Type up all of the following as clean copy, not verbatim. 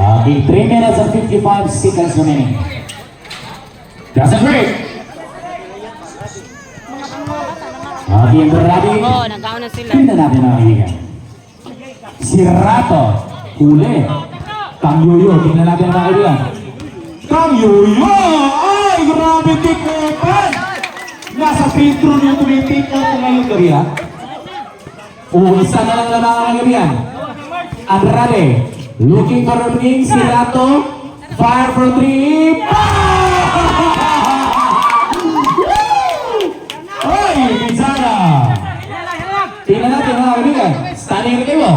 Okay, 3 minutes and 55 seconds remaining. Doesn't break. Okay, ang grabe. Oo, nag-auna sila. Tingnan natin ang kaibigan. Si Rato, huli. Kang Yoyo, tingnan natin ang kaibigan. Kang Yoyo! Ay, grabe tikopan! Nasa filtro niyo tumitikot ngayon kariya. Isa na lang naman ang kaibigan. Andrade, looking for a ring, si Rato. Fire for 3. Ay, Bizana! Tingnan natin mga kaibigan. Standing kayo.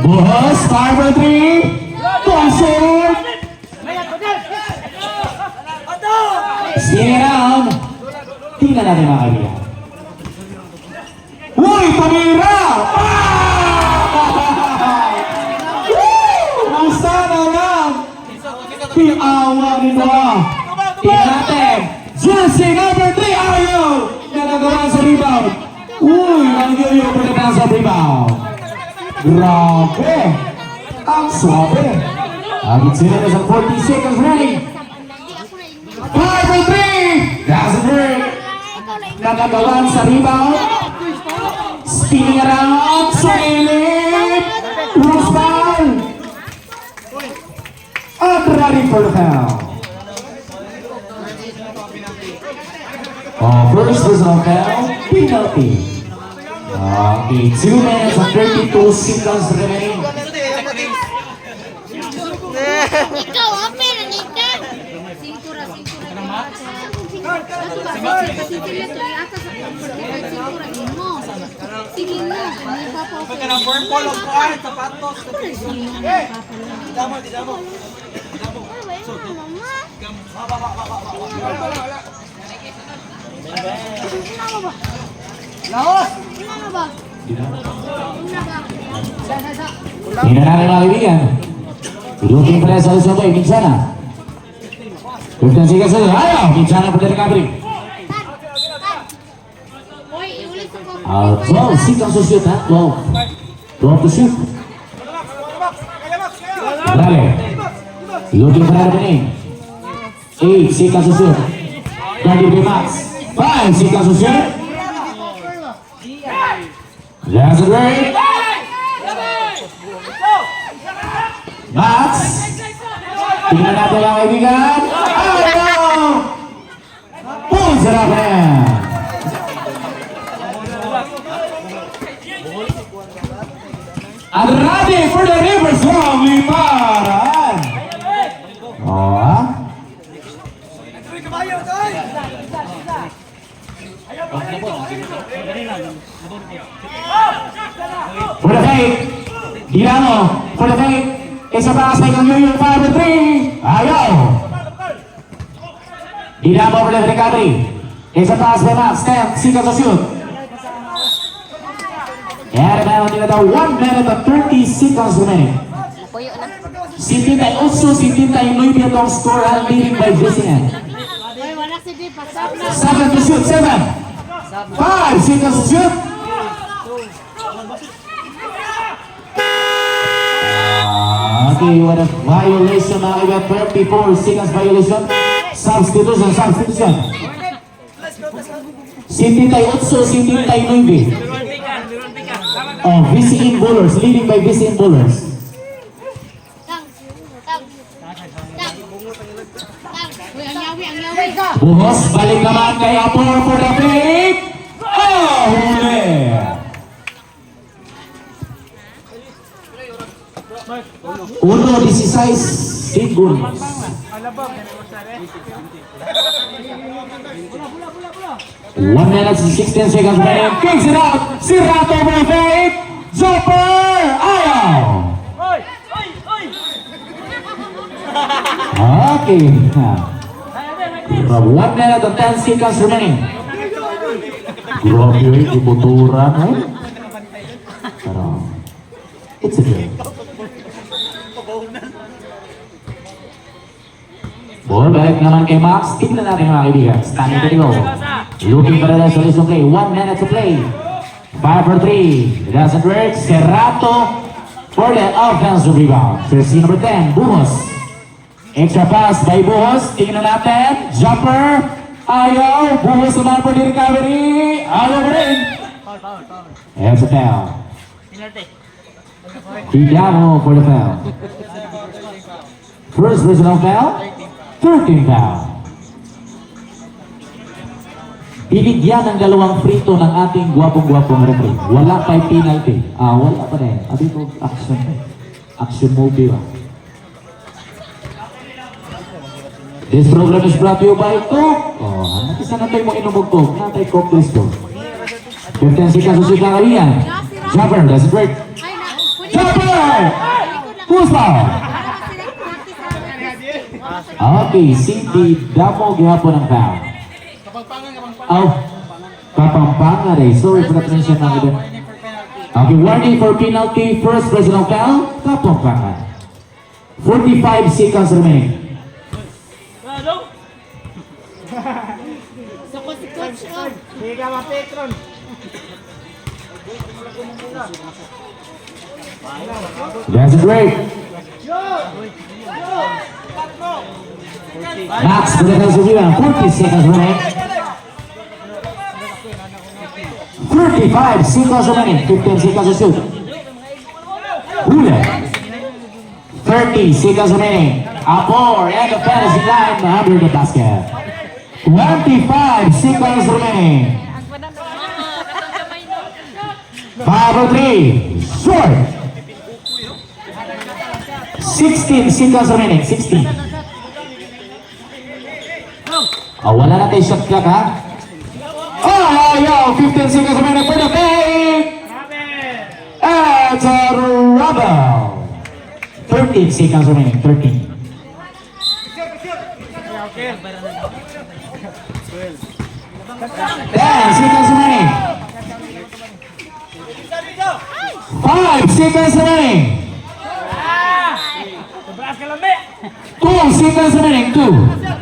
Buhos, fire for 3. Tuasok! Spin around. Tingnan natin mga kaibigan. Uy, tumira! Ang sana lang! Piawa nito! Tingnan natin! Jersey number 3, ayaw! Nagagawa sa rebound! Uy, nangyayari pa na sa rebound! Grabe! Ang swabe! Agit sila na sa 40 seconds running! 5 for 3! Doesn't work! Nagagawa sa rebound! Spinning around! Sailing! Cross ball! And ready for the foul! First personal foul, penalty. Okay, 2 minutes and 32 seconds remaining. Ikaw, apa yang ikan? Singkura. Tingnan natin mga kaibigan. Looking for a solution by Minsana. 15 seconds ago. Ayaw! Minsana for the recovery. 12 seconds to shoot, ha? 12 to shoot. Dale. Looking for a opening. 8 seconds to shoot. 20 max. 5 seconds to shoot. That's it, right? Max. Tingnan natin ang kaibigan. Ayaw! Pulls it up and. And ready for the Rivers Long Liparan. Oh, ha? For the fake. Dinamo. For the fake. Isa pa sa ikang Yoyo, 5 and 3. Ayaw. Dinamo for the recovery. Isa pa sa Max. 10 seconds to shoot. And meron din ito 1 minute and 30 seconds remaining. Puyo na. 78-79 itong score and leading by VCN. 7 to shoot, 7. 5 seconds to shoot. Okay, what a violation na kaya 34 seconds violation. Substitution. 78-79. Oh, VCN bowlers, leading by VCN bowlers. Buhos, balik naman kay Apor for the pick. Oh, huli. Uno, 16 segundos. 1 minute and 16 seconds remaining. Kicks it out. Si Rato for the pick. Jumper. Ayaw. Okay. 1 minute and 10 seconds remaining. Grabe yung ibuturan, eh? Pero, it's a game. Ball, balik naman kay Max. Tignan natin mga kaibigan. Standing to go. Looking for the resolution play. 1 minute to play. 5 for 3. It doesn't work. Serrato for the offensive rebound. Jersey number 10, Buhos. Extra pass by Buhos. Tingnan natin. Jumper. Ayaw. Buhos naman for the recovery. Ayaw pa rin. And sa foul. Hidamo for the foul. First personal foul. 13 foul. Binigyan ng dalawang free-throw ng ating gwapong-gwapong referee. Wala pa penalty. Wala pa rin. Abi ko, action. Action movie ba? This program is brought to you by Coke. Nakisa na tayo mo inumugtog. Natay Coke this go. 15 seconds susunod na kaliyan. Jumper, that's great. Jumper! Who's foul? Okay, Cindy Damo gihapon ang foul. Kapampangan eh. Sorry for the transition ng iba. Okay, warning for penalty. First personal foul. Kapampangan. 45 seconds remaining. That's great. Max, berdekat sebulan. 40 seconds remaining. 35 seconds remaining. 15 seconds to shoot. Hula. 30 seconds remaining. Amor and the fantasy line under the basket. 25 seconds remaining. 5-3. Short. 16 seconds remaining. 16. Wala na tayo shot clock ha. Yo, 15 seconds remaining for the fake. It's a rubber. 13 seconds remaining. 13. 10 seconds remaining. 5 seconds remaining. 2 seconds remaining. 2.